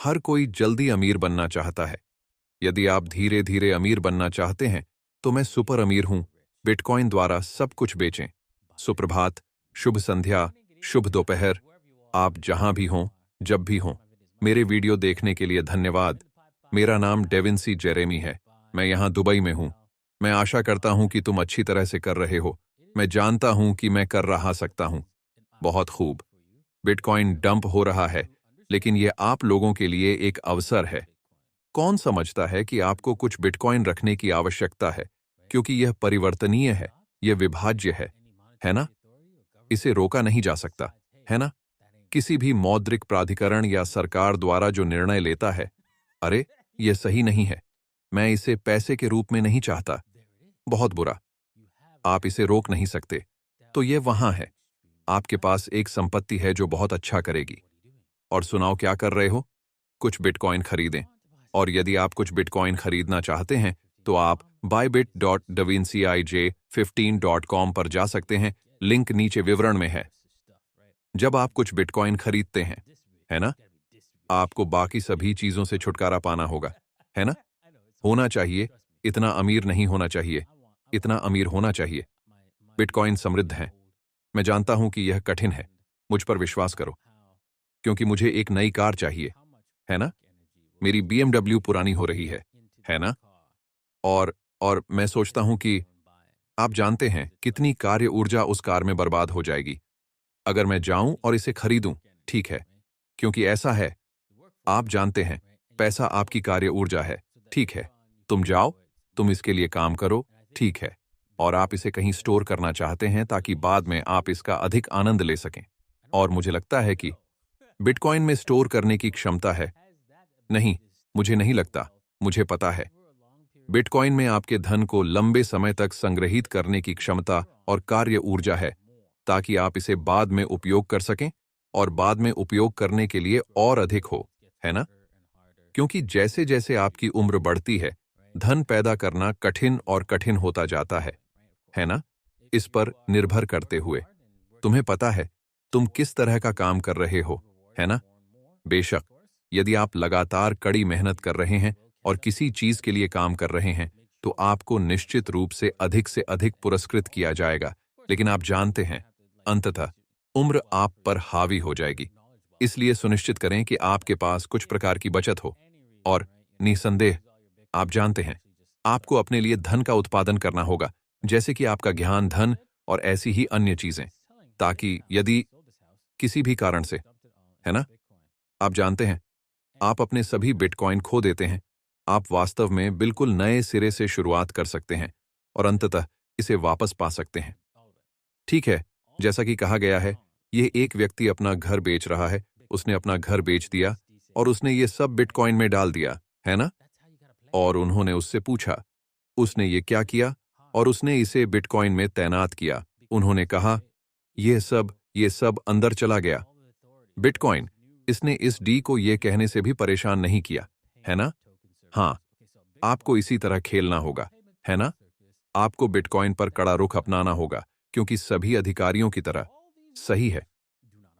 हर कोई जल्दी अमीर बनना चाहता है। यदि आप धीरे धीरे अमीर बनना चाहते हैं तो मैं सुपर अमीर हूं। बिटकॉइन द्वारा सब कुछ बेचें। सुप्रभात, शुभ संध्या, शुभ दोपहर। आप जहां भी हों, जब भी हों, मेरे वीडियो देखने के लिए धन्यवाद। मेरा नाम डेविंसी जेरेमी है। मैं यहां दुबई में हूं। मैं आशा करता हूं कि तुम अच्छी तरह से कर रहे हो। मैं जानता हूं कि मैं कर रहा सकता हूं। बहुत खूब। बिटकॉइन डंप हो रहा है, लेकिन यह आप लोगों के लिए एक अवसर है। कौन समझता है कि आपको कुछ बिटकॉइन रखने की आवश्यकता है, क्योंकि यह परिवर्तनीय है, यह विभाज्य है ना? इसे रोका नहीं जा सकता, है ना? किसी भी मौद्रिक प्राधिकरण या सरकार द्वारा जो निर्णय लेता है, अरे, यह सही नहीं है। मैं इसे पैसे के रूप में नहीं चाहता। बहुत बुरा। आप इसे रोक नहीं सकते। तो यह वहां है। आपके पास एक संपत्ति है जो बहुत अच्छा करेगी। और सुनाओ क्या कर रहे हो? कुछ बिटकॉइन खरीदें। और यदि आप कुछ बिटकॉइन खरीदना चाहते हैं तो आप bybit.davincij15.com पर जा सकते हैं। लिंक नीचे विवरण में है। जब आप कुछ बिटकॉइन खरीदते हैं, है ना, आपको बाकी सभी चीजों से छुटकारा पाना होगा, है ना? होना चाहिए। इतना अमीर नहीं होना चाहिए, इतना अमीर होना चाहिए। बिटकॉइन समृद्ध है। मैं जानता हूं कि यह कठिन है। मुझ पर विश्वास करो। क्योंकि मुझे एक नई कार चाहिए, है ना? मेरी BMW पुरानी हो रही है ना? और मैं सोचता हूं कि आप जानते हैं कितनी कार्य ऊर्जा उस कार में बर्बाद हो जाएगी अगर मैं जाऊं और इसे खरीदूं। ठीक है, क्योंकि ऐसा है। आप जानते हैं, पैसा आपकी कार्य ऊर्जा है। ठीक है, तुम जाओ, तुम इसके लिए काम करो। ठीक है, और आप इसे कहीं स्टोर करना चाहते हैं ताकि बाद में आप इसका अधिक आनंद ले सकें। और मुझे लगता है कि बिटकॉइन में स्टोर करने की क्षमता है। नहीं, मुझे नहीं लगता। मुझे पता है। बिटकॉइन में आपके धन को लंबे समय तक संग्रहित करने की क्षमता और कार्य ऊर्जा है, ताकि आप इसे बाद में उपयोग कर सकें और बाद में उपयोग करने के लिए और अधिक हो, है ना? क्योंकि जैसे जैसे आपकी उम्र बढ़ती है, धन पैदा करना कठिन और कठिन होता जाता है ना? इस पर निर्भर करते हुए तुम्हें पता है तुम किस तरह का काम कर रहे हो, है ना? बेशक, यदि आप लगातार कड़ी मेहनत कर रहे हैं और किसी चीज के लिए काम कर रहे हैं, तो आपको निश्चित रूप से अधिक पुरस्कृत किया जाएगा। लेकिन आप जानते हैं, अंततः उम्र आप पर हावी हो जाएगी। इसलिए सुनिश्चित करें कि आपके पास कुछ प्रकार की बचत हो। और निसंदेह, आप जानते हैं, आपको अपने लिए धन का उत्पादन करना होगा, जैसे कि आपका ज्ञान, धन और ऐसी ही अन्य चीजें, ताकि यदि किसी भी कारण से, है ना, आप जानते हैं, आप अपने सभी बिटकॉइन खो देते हैं, आप वास्तव में बिल्कुल नए सिरे से शुरुआत कर सकते हैं और अंततः इसे वापस पा सकते हैं। ठीक है, जैसा कि कहा गया है, यह एक व्यक्ति अपना घर बेच रहा है। उसने अपना घर बेच दिया और उसने ये सब बिटकॉइन में डाल दिया, है ना? और उन्होंने उससे पूछा, उसने ये क्या किया? और उसने इसे बिटकॉइन में तैनात किया। उन्होंने कहा, ये सब अंदर चला गया। बिटकॉइन, इसने इस डी को ये कहने से भी परेशान नहीं किया, है ना? हाँ, आपको इसी तरह खेलना होगा, है ना? आपको बिटकॉइन पर कड़ा रुख अपनाना होगा, क्योंकि सभी अधिकारियों की तरह सही है।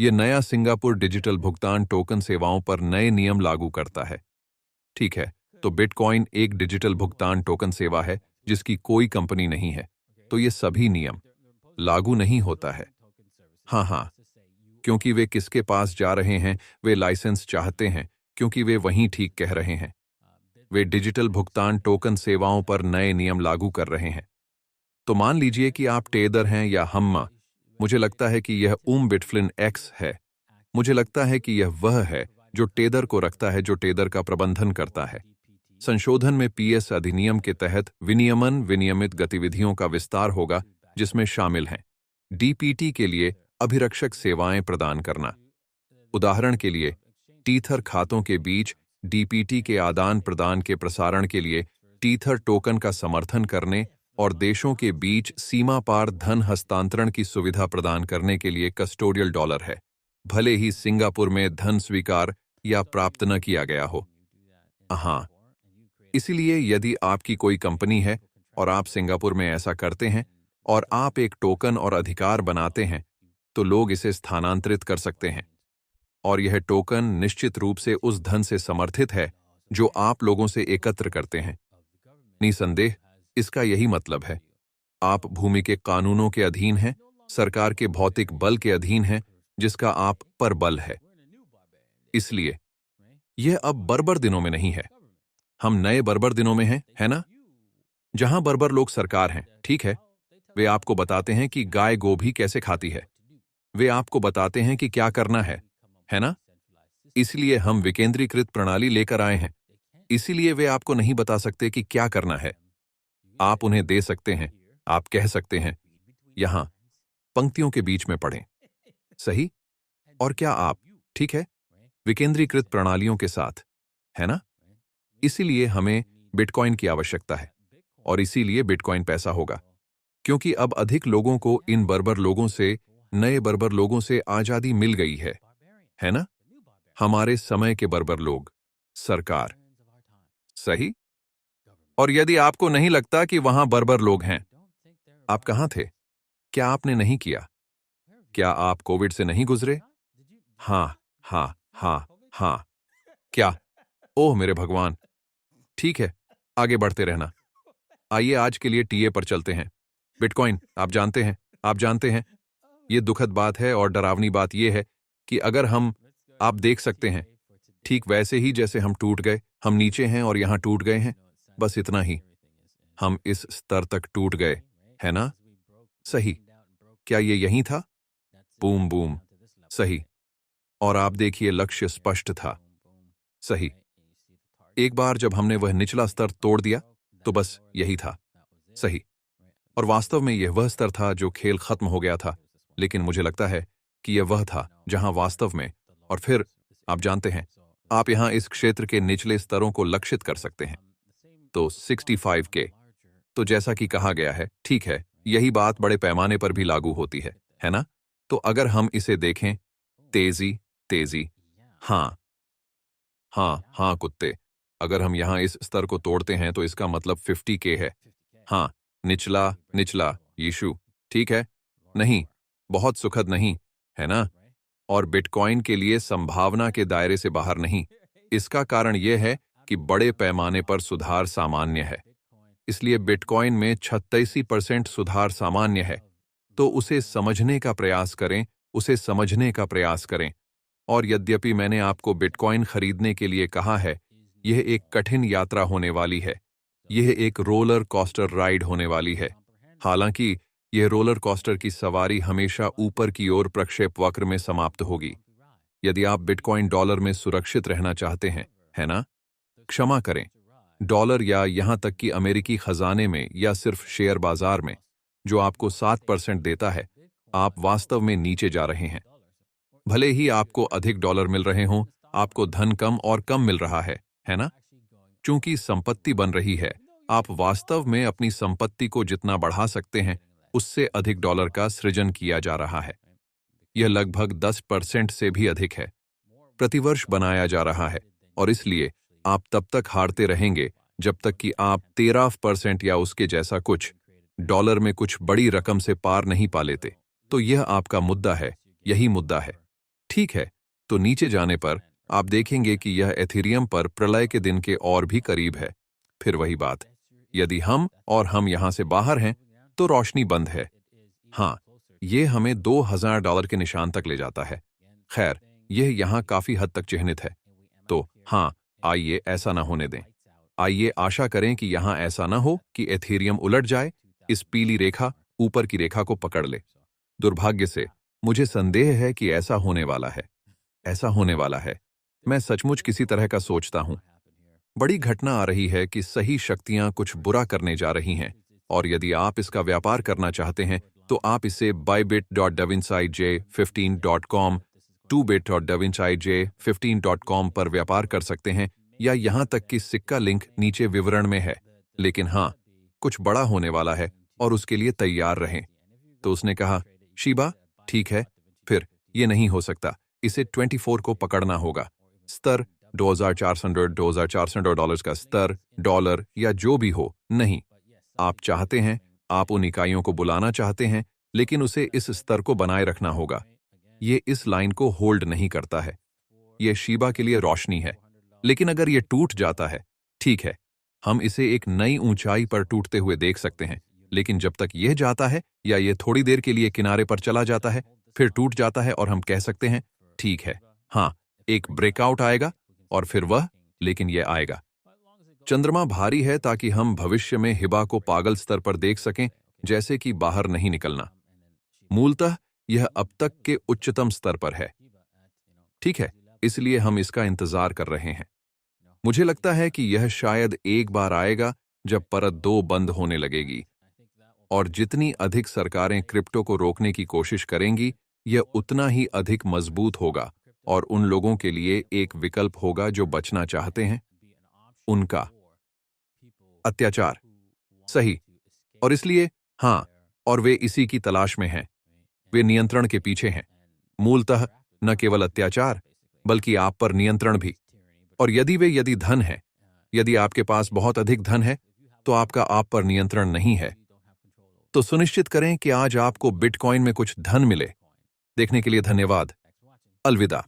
यह नया सिंगापुर डिजिटल भुगतान टोकन सेवाओं पर नए नियम लागू करता है। ठीक है, तो बिटकॉइन एक डिजिटल भुगतान टोकन सेवा है जिसकी कोई कंपनी नहीं है, तो ये सभी नियम लागू नहीं होता है। हाँ, क्योंकि वे किसके पास जा रहे हैं, वे लाइसेंस चाहते हैं, क्योंकि वे वहीं ठीक कह रहे हैं। वे डिजिटल भुगतान टोकन सेवाओं पर नए नियम लागू कर रहे हैं। तो मान लीजिए कि आप टेदर हैं या हम्मा। मुझे लगता है कि यह बिटफ्लिन एक्स है। मुझे लगता है कि यह वह है जो टेदर को रखता है, जो टेदर का प्रबंधन करता है। संशोधन में पीएस अधिनियम के तहत विनियमन विनियमित गतिविधियों का विस्तार होगा, जिसमें शामिल हैं डीपीटी के लिए अभिरक्षक सेवाएं प्रदान करना। उदाहरण के लिए, टीथर खातों के बीच डीपीटी के आदान प्रदान के प्रसारण के लिए टीथर टोकन का समर्थन करने और देशों के बीच सीमा पार धन हस्तांतरण की सुविधा प्रदान करने के लिए कस्टोडियल डॉलर है, भले ही सिंगापुर में धन स्वीकार या प्राप्त न किया गया हो। हाँ, इसीलिए यदि आपकी कोई कंपनी है और आप सिंगापुर में ऐसा करते हैं और आप एक टोकन और अधिकार बनाते हैं, तो लोग इसे स्थानांतरित कर सकते हैं। और यह टोकन निश्चित रूप से उस धन से समर्थित है जो आप लोगों से एकत्र करते हैं। निसंदेह इसका यही मतलब है। आप भूमि के कानूनों के अधीन हैं, सरकार के भौतिक बल के अधीन हैं, जिसका आप पर बल है। इसलिए यह अब बर्बर दिनों में नहीं है, हम नए बर्बर दिनों में हैं, है ना? जहां बर्बर लोग सरकार हैं, ठीक है। वे आपको बताते हैं कि गाय गोभी कैसे खाती है, वे आपको बताते हैं कि क्या करना है ना? इसलिए हम विकेंद्रीकृत प्रणाली लेकर आए हैं। इसीलिए वे आपको नहीं बता सकते कि क्या करना है। आप उन्हें दे सकते हैं, आप कह सकते हैं, यहां पंक्तियों के बीच में पढ़ें, सही? और क्या आप, ठीक है, विकेंद्रीकृत प्रणालियों के साथ, है ना? इसीलिए हमें बिटकॉइन की आवश्यकता है और इसीलिए बिटकॉइन पैसा होगा, क्योंकि अब अधिक लोगों को इन बर्बर लोगों से, नए बर्बर लोगों से आजादी मिल गई है ना? हमारे समय के बर्बर लोग, सरकार, सही? और यदि आपको नहीं लगता कि वहां बर्बर लोग हैं, आप कहां थे? क्या आपने नहीं किया? क्या आप कोविड से नहीं गुजरे? हां, हां, हां, हां। क्या? ओह मेरे भगवान! ठीक है, आगे बढ़ते रहना। आइए आज के लिए टीए पर चलते हैं। बिटकॉइन, आप जानते हैं, ये दुखद बात है और डरावनी बात यह है कि अगर आप देख सकते हैं, ठीक वैसे ही जैसे हम टूट गए, हम नीचे हैं और यहां टूट गए हैं, बस इतना ही। हम इस स्तर तक टूट गए, है ना? सही। क्या ये यही था? बूम बूम, सही। और आप देखिए लक्ष्य स्पष्ट था, सही। एक बार जब हमने वह निचला स्तर तोड़ दिया, तो बस यही था, सही। और वास्तव में यह वह स्तर था जो खेल खत्म हो गया था, लेकिन मुझे लगता है कि यह वह था जहां वास्तव में, और फिर आप जानते हैं, आप यहां इस क्षेत्र के निचले स्तरों को लक्षित कर सकते हैं। तो 65 के, तो जैसा कि कहा गया है, ठीक है, यही बात बड़े पैमाने पर भी लागू होती है ना? तो अगर हम इसे देखें, तेजी, तेजी, हां, हां, हां कुत्ते, अगर हम यहां इस स्तर को तोड़ते हैं तो इसका मतलब 50 के है। हां, निचला, निचला, यीशु, ठीक है? नहीं, बहुत सुखद नहीं, है ना? और बिटकॉइन के लिए संभावना के दायरे से बाहर नहीं। इसका कारण यह है कि बड़े पैमाने पर सुधार सामान्य है। इसलिए बिटकॉइन में 86% सुधार सामान्य है। तो उसे समझने का प्रयास करें, उसे समझने का प्रयास करें। और यद्यपि मैंने आपको बिटकॉइन खरीदने के लिए कहा है, यह एक कठिन यात्रा होने वाली है। यह एक रोलर कॉस्टर राइड होने वाली है। हालांकि यह रोलर कॉस्टर की सवारी हमेशा ऊपर की ओर प्रक्षेप वक्र में समाप्त होगी। यदि आप बिटकॉइन डॉलर में सुरक्षित रहना चाहते हैं, है ना? क्षमा करें, डॉलर या यहां तक कि अमेरिकी खजाने में या सिर्फ शेयर बाजार में, जो आपको 7% देता है, आप वास्तव में नीचे जा रहे हैं। भले ही आपको अधिक डॉलर मिल रहे हों, आपको धन कम और कम मिल रहा है ना? चूंकि संपत्ति बन रही है, आप वास्तव में अपनी संपत्ति को जितना बढ़ा सकते हैं, उससे अधिक डॉलर का सृजन किया जा रहा है। यह लगभग 10% से भी अधिक है। प्रतिवर्ष बनाया जा रहा है और इसलिए आप तब तक हारते रहेंगे जब तक कि आप 13% या उसके जैसा कुछ डॉलर में कुछ बड़ी रकम से पार नहीं पा लेते। तो यह आपका मुद्दा है, यही मुद्दा है। ठीक है, तो नीचे जाने पर आप देखेंगे कि यह एथेरियम पर प्रलय के दिन के और भी करीब है। फिर वही बात, यदि हम यहां से बाहर हैं, तो रोशनी बंद है। हाँ, यह हमें $2000 के निशान तक ले जाता है। खैर, यह यहां काफी हद तक चिह्नित है। तो हाँ, आइए ऐसा ना होने दें। आइए आशा करें कि यहां ऐसा ना हो कि एथेरियम उलट जाए, इस पीली रेखा ऊपर की रेखा को पकड़ ले। दुर्भाग्य से मुझे संदेह है कि ऐसा होने वाला है। ऐसा होने वाला है। मैं सचमुच किसी तरह का सोचता हूं। बड़ी घटना आ रही है कि सही शक्तियां कुछ बुरा करने जा रही हैं, और यदि आप इसका व्यापार करना चाहते हैं, तो आप इसे bybit.davinsij15.com, 2bit.davinsij15.com पर व्यापार कर सकते हैं, या यहां तक कि सिक्का लिंक नीचे विवरण में है। लेकिन हाँ, कुछ बड़ा होने वाला है और उसके लिए तैयार रहें। तो उसने कहा, शीबा, ठीक है, फिर ये नहीं हो सकता, इसे 24 को पकड़ना होगा। स्तर $2400 का स्तर, डॉलर या जो भी हो, नहीं। आप चाहते हैं, आप उन इकाइयों को बुलाना चाहते हैं, लेकिन उसे इस स्तर को बनाए रखना होगा। ये इस लाइन को होल्ड नहीं करता है। ये शीबा के लिए रोशनी है। लेकिन अगर ये टूट जाता है, ठीक है, हम इसे एक नई ऊंचाई पर टूटते हुए देख सकते हैं। लेकिन जब तक यह जाता है या ये थोड़ी देर के लिए किनारे पर चला जाता है, फिर टूट जाता है और हम कह सकते हैं, ठीक है, हाँ, एक ब्रेकआउट आएगा और फिर वह, लेकिन यह आएगा। चंद्रमा भारी है ताकि हम भविष्य में हिबा को पागल स्तर पर देख सकें, जैसे कि बाहर नहीं निकलना। मूलतः यह अब तक के उच्चतम स्तर पर है। ठीक है, इसलिए हम इसका इंतजार कर रहे हैं। मुझे लगता है कि यह शायद एक बार आएगा जब परत 2 बंद होने लगेगी। और जितनी अधिक सरकारें क्रिप्टो को रोकने की कोशिश करेंगी, यह उतना ही अधिक मजबूत होगा और उन लोगों के लिए एक विकल्प होगा जो बचना चाहते हैं उनका अत्याचार। सही। और इसलिए, हाँ, और वे इसी की तलाश में हैं। वे नियंत्रण के पीछे हैं। मूलतः न केवल अत्याचार, बल्कि आप पर नियंत्रण भी। और यदि धन है, यदि आपके पास बहुत अधिक धन है, तो आपका आप पर नियंत्रण नहीं है। तो सुनिश्चित करें कि आज आपको बिटकॉइन में कुछ धन मिले। देखने के लिए धन्यवाद। अलविदा।